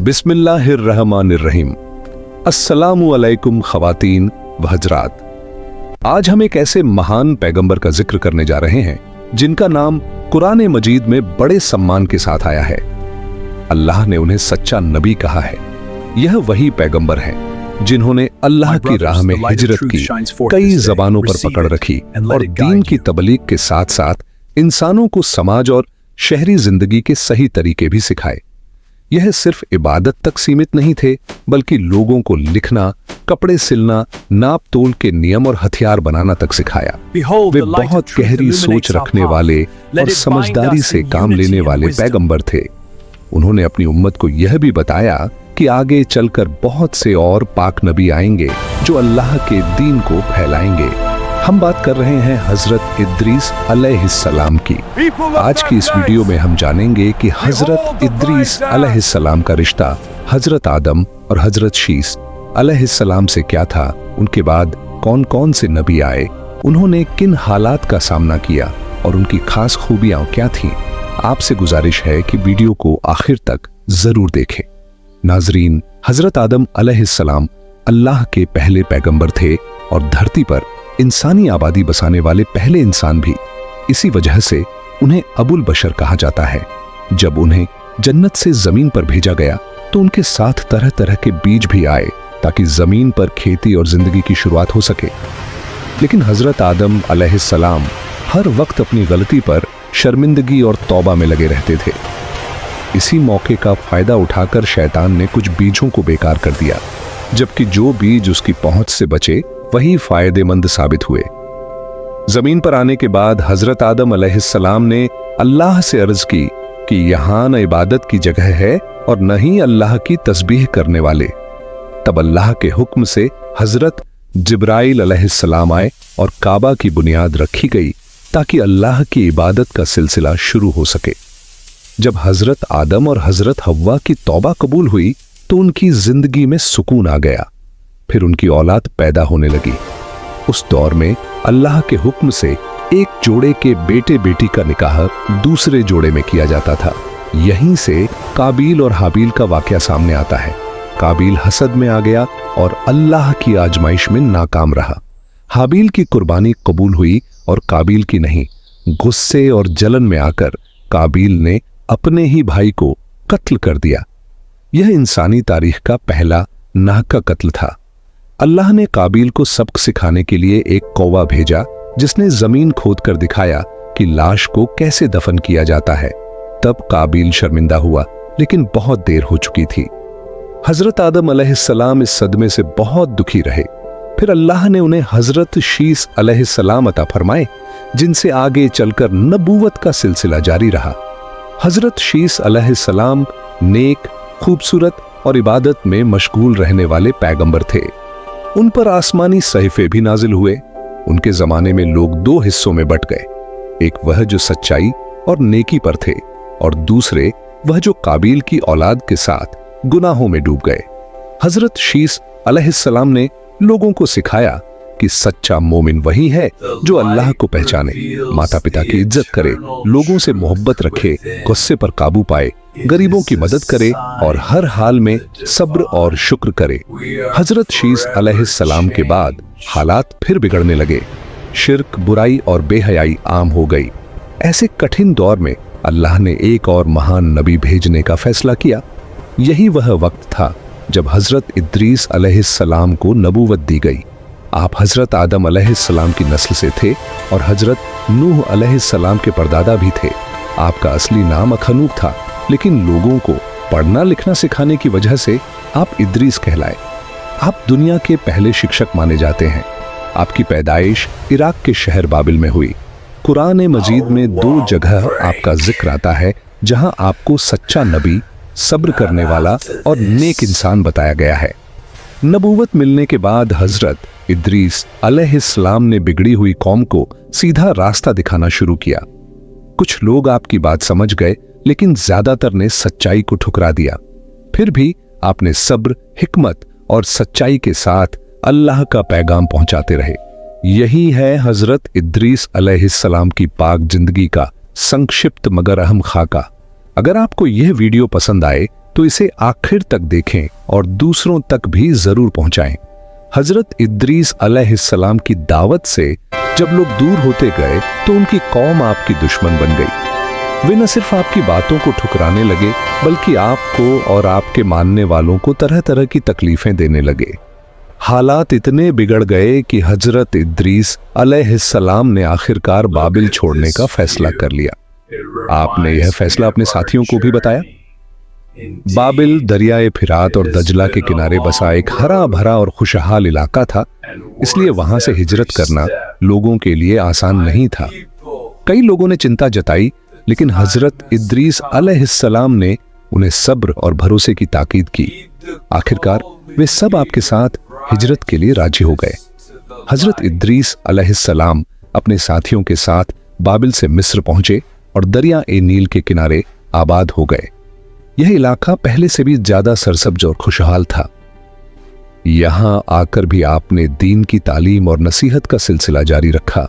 बिस्मिल्लाहिर्रहमानिर्रहीम। अस्सलामु अलैकुम ख़वातीन व हज़रात। आज हम एक ऐसे महान पैगंबर का जिक्र करने जा रहे हैं जिनका नाम कुरान मजीद में बड़े सम्मान के साथ आया है। अल्लाह ने उन्हें सच्चा नबी कहा है। यह वही पैगंबर हैं जिन्होंने अल्लाह की राह में हिजरत की, कई ज़बानों पर पकड़ रखी और दीन की तबलीग के साथ साथ इंसानों को समाज और शहरी जिंदगी के सही तरीके भी सिखाए। यह सिर्फ इबादत तक सीमित नहीं थे, बल्कि लोगों को लिखना, कपड़े सिलना, नाप तोल के नियम और हथियार बनाना तक सिखाया। वे बहुत गहरी सोच रखने वाले और समझदारी से काम लेने वाले पैगंबर थे। उन्होंने अपनी उम्मत को यह भी बताया कि आगे चलकर बहुत से और पाक नबी आएंगे जो अल्लाह के दीन को फैलाएंगे। हम बात कर रहे हैं हजरत इद्रीस अलैहिस्सलाम की। आज की इस वीडियो में हम जानेंगे कि हजरत इद्रीस अलैहिस्सलाम का रिश्ता हजरत आदम और हजरत शीस अलैहिस्सलाम से क्या था, उनके बाद कौन कौन से नबी आए, उन्होंने किन हालात का सामना किया और उनकी खास खूबियां क्या थीं। आपसे गुजारिश है कि वीडियो को आखिर तक जरूर देखें। नाजरीन, हजरत आदम अलैहिस्सलाम अल्लाह के पहले पैगंबर थे और धरती पर इंसानी आबादी बसाने वाले पहले इंसान भी। इसी वजह से उन्हें अबुल बशर कहा जाता है। जब उन्हें जन्नत से जमीन पर भेजा गया तो उनके साथ तरह तरह के बीज भी आए ताकि जमीन पर खेती और जिंदगी की शुरुआत हो सके। लेकिन हजरत आदम अलैहिस्सलाम हर वक्त अपनी गलती पर शर्मिंदगी और तौबा में लगे रहते थे। इसी मौके का फायदा उठाकर शैतान ने कुछ बीजों को बेकार कर दिया, जबकि जो बीज उसकी पहुंच से बचे वही फायदेमंद साबित हुए। जमीन पर आने के बाद हजरत आदम अलैहिस्सलाम ने अल्लाह से अर्ज की कि यहां न इबादत की जगह है और न ही अल्लाह की तस्बीह करने वाले। तब अल्लाह के हुक्म से हजरत जिब्राइल अलैहिस्सलाम आए और काबा की बुनियाद रखी गई ताकि अल्लाह की इबादत का सिलसिला शुरू हो सके। जब हजरत आदम और हजरत हव्वा की तौबा कबूल हुई तो उनकी जिंदगी में सुकून आ गया। फिर उनकी औलाद पैदा होने लगी। उस दौर में अल्लाह के हुक्म से एक जोड़े के बेटे बेटी का निकाह दूसरे जोड़े में किया जाता था। यहीं से काबील और हाबील का वाकया सामने आता है। काबील हसद में आ गया और अल्लाह की आजमाइश में नाकाम रहा। हाबील की कुर्बानी कबूल हुई और काबील की नहीं। गुस्से और जलन में आकर काबील ने अपने ही भाई को कत्ल कर दिया। यह इंसानी तारीख का पहला नाहक कत्ल था। अल्लाह ने काबील को सबक सिखाने के लिए एक कौवा भेजा जिसने जमीन खोद कर दिखाया कि लाश को कैसे दफन किया जाता है। तब काबील शर्मिंदा हुआ, लेकिन बहुत देर हो चुकी थी। हजरत आदम अलैहिस्सलाम इस सदमे से बहुत दुखी रहे। फिर अल्लाह ने उन्हें हजरत शीस अलैहिस्सलाम अता फरमाए, जिनसे आगे चलकर नबूवत का सिलसिला जारी रहा। हजरत शीस अलैहिस्सलाम नेक, खूबसूरत और इबादत में मशगूल रहने वाले पैगंबर थे। उन पर आसमानी सहीफे भी नाजिल हुए। उनके जमाने में लोग दो हिस्सों में बट गए। एक वह जो सच्चाई और नेकी पर थे और दूसरे वह जो काबील की औलाद के साथ गुनाहों में डूब गए। हजरत शीस अलैहिस्सलाम ने लोगों को सिखाया कि सच्चा मोमिन वही है जो अल्लाह को पहचाने, माता पिता की इज्जत करे, लोगों से मोहब्बत रखे, गुस्से पर काबू पाए, गरीबों की मदद करे और हर हाल में सब्र और शुक्र करे। हजरत शीस अलैहिस्सलाम के बाद हालात फिर बिगड़ने लगे। शिर्क, बुराई और बेहयाई आम हो गई। ऐसे कठिन दौर में अल्लाह ने एक और महान नबी भेजने का फैसला किया। यही वह वक्त था जब हजरत इद्रीस अलैहिस्सलाम को नबूवत दी गई। आप हजरत आदम अलैहिस्सलाम की नस्ल से थे और हजरत नूह अलैहिस्सलाम के परदादा भी थे। आपका असली नाम अखनूक था, लेकिन लोगों को पढ़ना लिखना सिखाने की वजह से आप इद्रीस कहलाए। आप दुनिया के पहले शिक्षक माने जाते हैं। आपकी पैदाइश इराक के शहर बाबिल में हुई। कुरान मजीद में 2 जगह आपका जिक्र आता है जहां आपको सच्चा नबी, सब्र करने वाला और नेक इंसान बताया गया है। नबूवत मिलने के बाद हजरत इद्रीस अलैहिस्सलाम ने बिगड़ी हुई कौम को सीधा रास्ता दिखाना शुरू किया। कुछ लोग आपकी बात समझ गए, लेकिन ज्यादातर ने सच्चाई को ठुकरा दिया। फिर भी आपने सब्र, हिकमत और सच्चाई के साथ अल्लाह का पैगाम पहुंचाते रहे। यही है हजरत इद्रीस अलैहिस्सलाम की पाक जिंदगी का संक्षिप्त मगर अहम खाका। अगर आपको यह वीडियो पसंद आए तो इसे आखिर तक देखें और दूसरों तक भी जरूर पहुंचाएं। हजरत इद्रीस अलैहिस्सलाम की दावत से जब लोग दूर होते गए तो उनकी कौम आपकी दुश्मन बन गई। वे न सिर्फ आपकी बातों को ठुकराने लगे बल्कि आपको और आपके मानने वालों को तरह तरह की तकलीफें देने लगे। हालात इतने बिगड़ गए कि हजरत इद्रीस अलैहिस्सलाम ने आखिरकार बाबिल छोड़ने का फैसला कर लिया। आपने यह फैसला अपने साथियों को भी बताया। बाबिल दरियाए फिरात और दजला के किनारे बसा एक हरा भरा और खुशहाल इलाका था, इसलिए वहां से हिजरत करना लोगों के लिए आसान नहीं था। कई लोगों ने चिंता जताई, लेकिन हजरत इद्रीस अलैहिस्सलाम ने उन्हें सब्र और भरोसे की ताकीद की। आखिरकार वे सब आपके साथ हिजरत के लिए राजी हो गए। हजरत इद्रीस अलैहिस्सलाम अपने साथियों के साथ बाबिल से मिस्र पहुंचे और दरिया ए नील के किनारे आबाद हो गए। यह इलाका पहले से भी ज्यादा सरसब्ज और खुशहाल था। यहां आकर भी आपने दीन की तालीम और नसीहत का सिलसिला जारी रखा।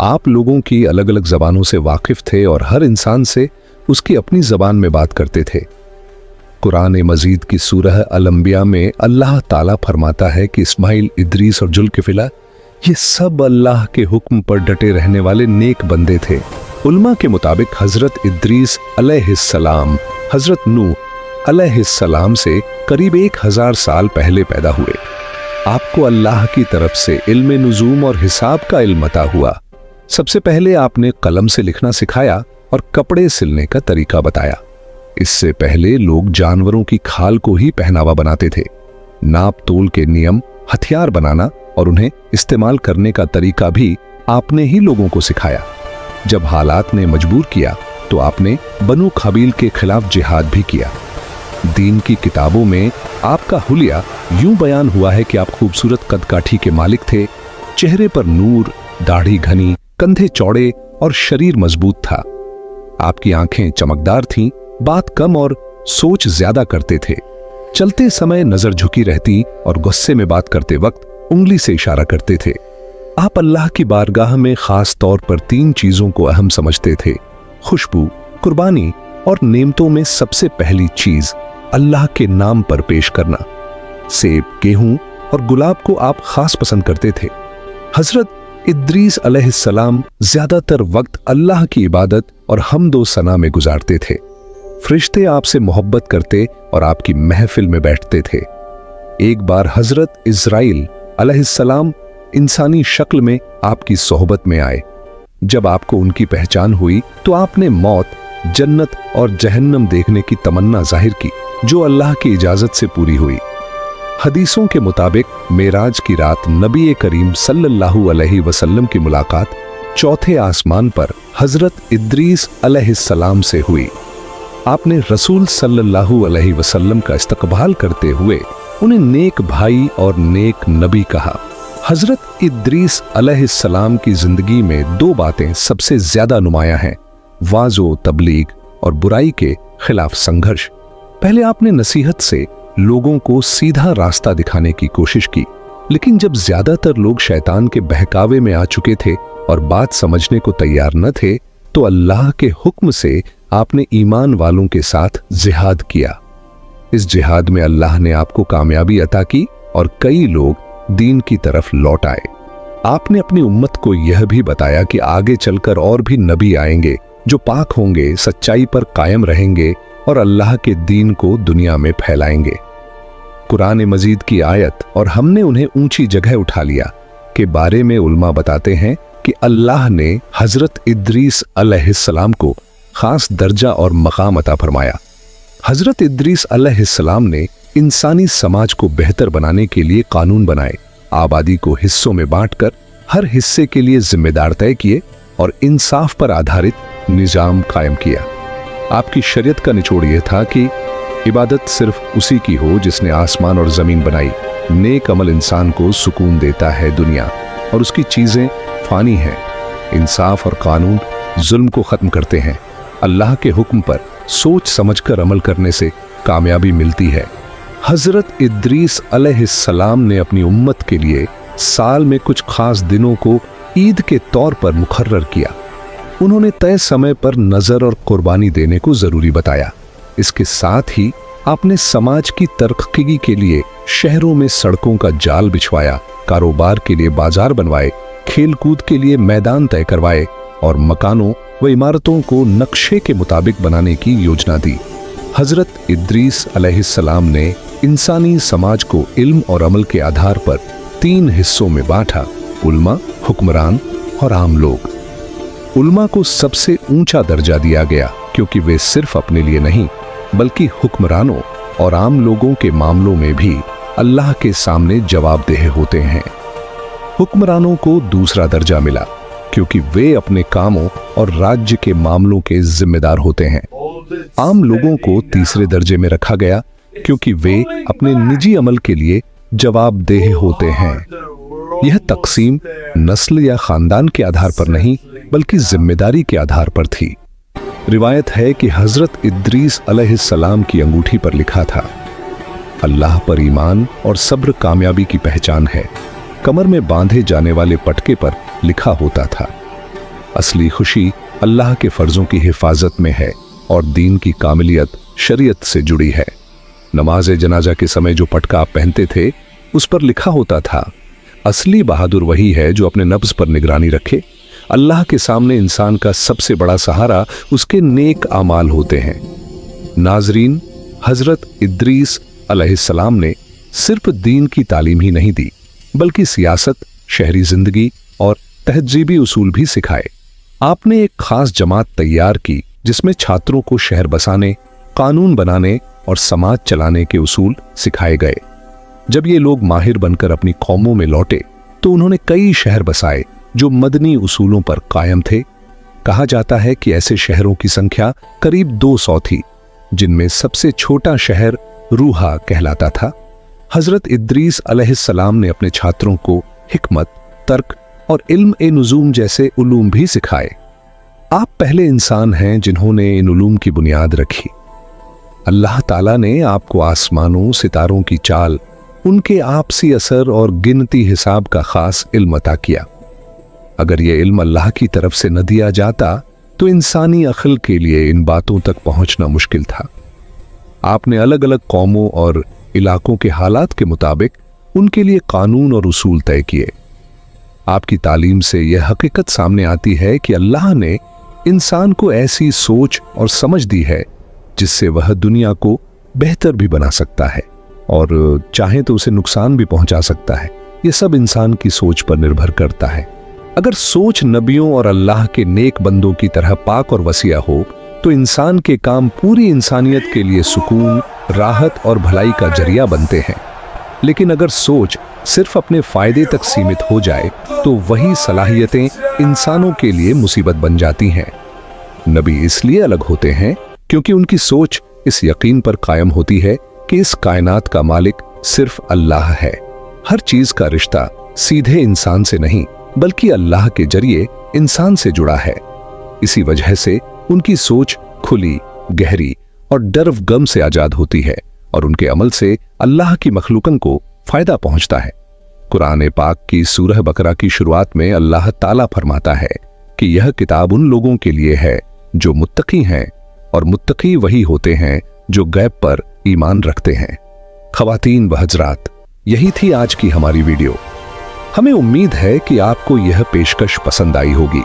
आप लोगों की अलग अलग जबानों से वाकिफ थे और हर इंसान से उसकी अपनी जबान में बात करते थे। कुरान मजीद की सूरह अल-अंबिया में अल्लाह ताला फरमाता है कि इस्माइल, इद्रीस और जुल्किफिला ये सब अल्लाह के हुक्म पर डटे रहने वाले नेक बंदे थे। उल्मा के मुताबिक हजरत इद्रीस अलैहिस्सलाम हजरत नूह अलैहिस्सलाम से करीब 1000 साल पहले पैदा हुए। आपको अल्लाह की तरफ से इल्म नुजूम और हिसाब का इल्म अता हुआ। सबसे पहले आपने कलम से लिखना सिखाया और कपड़े सिलने का तरीका बताया। इससे पहले लोग जानवरों की खाल को ही पहनावा बनाते थे। नाप तोल के नियम, हथियार बनाना और उन्हें इस्तेमाल करने का तरीका भी आपने ही लोगों को सिखाया। जब हालात ने मजबूर किया तो आपने बनु कबील के खिलाफ जिहाद भी किया। दीन की किताबों में आपका हुलिया यूं बयान हुआ है कि आप खूबसूरत कदकाठी के मालिक थे, चेहरे पर नूर, दाढ़ी घनी, कंधे चौड़े और शरीर मजबूत था। आपकी आंखें चमकदार थीं, बात कम और सोच ज्यादा करते थे। चलते समय नजर झुकी रहती और गुस्से में बात करते वक्त उंगली से इशारा करते थे। आप अल्लाह की बारगाह में खास तौर पर 3 चीजों को अहम समझते थे: खुशबू, कुर्बानी और नेमतों में सबसे पहली चीज अल्लाह के नाम पर पेश करना। सेब, गेहूं और गुलाब को आप खास पसंद करते थे। हजरत इद्रीस अलैहिस्सलाम ज्यादातर वक्त अल्लाह की इबादत और हम्दो सना में गुजारते थे। फरिश्ते आपसे मोहब्बत करते और आपकी महफिल में बैठते थे। एक बार हजरत इज़राइल अलैहिस्सलाम इंसानी शक्ल में आपकी सोहबत में आए। जब आपको उनकी पहचान हुई तो आपने मौत, जन्नत और जहन्नम देखने की तमन्ना जाहिर की, जो अल्लाह की इजाजत से पूरी हुई। हदीसों के मुताबिक मेराज की रात नबी करीम सल्लल्लाहु अलैहि वसल्लम की मुलाकात चौथे आसमान पर हजरत इद्रीस अलैहिस्सलाम से हुई। आपने रसूल सल्लल्लाहु अलैहि वसल्लम का इस्तकबाल करते हुए उन्हें नेक भाई और नेक नबी कहा। हजरत इद्रीस अलैहिस्सलाम की जिंदगी में 2 बातें सबसे ज्यादा नुमायां हैं: वाज़ो तबलीग और बुराई के खिलाफ संघर्ष। पहले आपने नसीहत से लोगों को सीधा रास्ता दिखाने की कोशिश की, लेकिन जब ज्यादातर लोग शैतान के बहकावे में आ चुके थे और बात समझने को तैयार न थे, तो अल्लाह के हुक्म से आपने ईमान वालों के साथ जिहाद किया। इस जिहाद में अल्लाह ने आपको कामयाबी अता की और कई लोग दीन की तरफ लौट आए। आपने अपनी उम्मत को यह भी बताया कि आगे चलकर और भी नबी आएंगे जो पाक होंगे, सच्चाई पर कायम रहेंगे और अल्लाह के दीन को दुनिया में फैलाएंगे। कुरान मजीद की आयत और हमने उन्हें ऊंची जगह उठा लिया के बारे में उल्मा बताते हैं कि अल्लाह ने हजरत इद्रीस अलैहिस्सलाम को खास दर्जा और मकाम अता फरमाया। हजरत इद्रीस अलैहिस्सलाम ने इंसानी समाज को बेहतर बनाने के लिए कानून बनाए, आबादी को हिस्सों में बांटकर हर हिस्से के लिए जिम्मेदार तय किए और इंसाफ पर आधारित निजाम कायम किया। आपकी शरीयत का निचोड़ यह था कि इबादत सिर्फ उसी की हो जिसने आसमान और जमीन बनाई। नेक अमल इंसान को सुकून देता है दुनिया और उसकी चीजें फानी हैं। इंसाफ और कानून जुल्म को खत्म करते हैं। अल्लाह के हुक्म पर सोच समझकर अमल करने से कामयाबी मिलती है। हजरत इद्रीस अलैहिस्सलाम ने अपनी उम्मत के लिए साल में कुछ खास दिनों को ईद के तौर पर मुकर्रर किया। उन्होंने तय समय पर नजर और कुर्बानी देने को जरूरी बताया। इसके साथ ही आपने समाज की तरक्की के लिए शहरों में सड़कों का जाल बिछवाया, कारोबार के लिए बाजार बनवाए, खेलकूद के लिए मैदान तय करवाए और मकानों व इमारतों को नक्शे के मुताबिक बनाने की योजना दी। हजरत इद्रीस अलैहिस्सलाम ने इंसानी समाज को इल्म और अमल के आधार पर 3 हिस्सों में बांटा: उल्मा, हुक्मरान और आम लोग। उल्मा को सबसे ऊंचा दर्जा दिया गया क्योंकि वे सिर्फ अपने लिए नहीं बल्कि हुक्मरानों और आम लोगों के मामलों में भी अल्लाह के सामने जवाबदेह होते हैं। हुक्मरानों को दूसरा दर्जा मिला क्योंकि वे अपने कामों और राज्य के मामलों के जिम्मेदार होते हैं। आम लोगों को तीसरे दर्जे में रखा गया क्योंकि वे अपने निजी अमल के लिए जवाबदेह होते हैं। यह तकसीम नस्ल या खानदान के आधार पर नहीं बल्कि जिम्मेदारी के आधार पर थी। रिवायत है कि हजरत इद्रीस अलैहिस्सलाम की अंगूठी पर लिखा था, अल्लाह पर ईमान और सब्र कामयाबी की पहचान है। कमर में बांधे जाने वाले पटके पर लिखा होता था, असली खुशी अल्लाह के फर्जों की हिफाजत में है और दीन की कामिलियत शरीयत से जुड़ी है। नमाज जनाजा के समय जो पटका आप पहनते थे उस पर लिखा होता था, असली बहादुर वही है जो अपने नफ्स पर निगरानी रखे। अल्लाह के सामने इंसान का सबसे बड़ा सहारा उसके नेक आमाल होते हैं। नाजरीन, हजरत इद्रीस अलैहिस्सलाम ने सिर्फ दीन की तालीम ही नहीं दी बल्कि सियासत, शहरी जिंदगी और तहजीबी उसूल भी सिखाए। आपने एक खास जमात तैयार की जिसमें छात्रों को शहर बसाने, कानून बनाने और समाज चलाने के उसूल सिखाए गए। जब ये लोग माहिर बनकर अपनी कौमों में लौटे तो उन्होंने कई शहर बसाए जो मदनी उसूलों पर कायम थे। कहा जाता है कि ऐसे शहरों की संख्या करीब 200 थी, जिनमें सबसे छोटा शहर रूहा कहलाता था। हजरत इद्रीस अलैहिस्सलाम ने अपने छात्रों को हिकमत, तर्क और इल्म-ए-नुजूम जैसे उलूम भी सिखाए। आप पहले इंसान हैं जिन्होंने इन उलूम की बुनियाद रखी। अल्लाह ताला ने आपको आसमानों, सितारों की चाल, उनके आपसी असर और गिनती हिसाब का खास इल्म अता किया। अगर यह इल्म अल्लाह की तरफ से न दिया जाता तो इंसानी अक्ल के लिए इन बातों तक पहुंचना मुश्किल था। आपने अलग अलग कौमों और इलाकों के हालात के मुताबिक उनके लिए कानून और उसूल तय किए। आपकी तालीम से यह हकीकत सामने आती है कि अल्लाह ने इंसान को ऐसी सोच और समझ दी है जिससे वह दुनिया को बेहतर भी बना सकता है और चाहे तो उसे नुकसान भी पहुंचा सकता है। यह सब इंसान की सोच पर निर्भर करता है। अगर सोच नबियों और अल्लाह के नेक बंदों की तरह पाक और वसीया हो तो इंसान के काम पूरी इंसानियत के लिए सुकून, राहत और भलाई का जरिया बनते हैं। लेकिन अगर सोच सिर्फ अपने फायदे तक सीमित हो जाए तो वही सलाहियतें इंसानों के लिए मुसीबत बन जाती हैं। नबी इसलिए अलग होते हैं क्योंकि उनकी सोच इस यकीन पर कायम होती है कि इस कायनात का मालिक सिर्फ अल्लाह है। हर चीज का रिश्ता सीधे इंसान से नहीं बल्कि अल्लाह के जरिए इंसान से जुड़ा है। इसी वजह से उनकी सोच खुली, गहरी और डर गम से आजाद होती है और उनके अमल से अल्लाह की मखलूकन को फायदा पहुंचता है। कुरान पाक की सूरह बकरा की शुरुआत में अल्लाह ताला फरमाता है कि यह किताब उन लोगों के लिए है जो मुत्तकी हैं और मुत्तकी वही होते हैं जो गैब पर ईमान रखते हैं। खवातीन व हजरात, यही थी आज की हमारी वीडियो। हमें उम्मीद है कि आपको यह पेशकश पसंद आई होगी।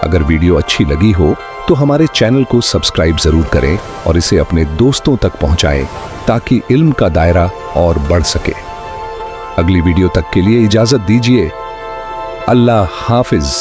अगर वीडियो अच्छी लगी हो तो हमारे चैनल को सब्सक्राइब जरूर करें और इसे अपने दोस्तों तक पहुंचाएं ताकि इल्म का दायरा और बढ़ सके। अगली वीडियो तक के लिए इजाजत दीजिए। अल्लाह हाफिज।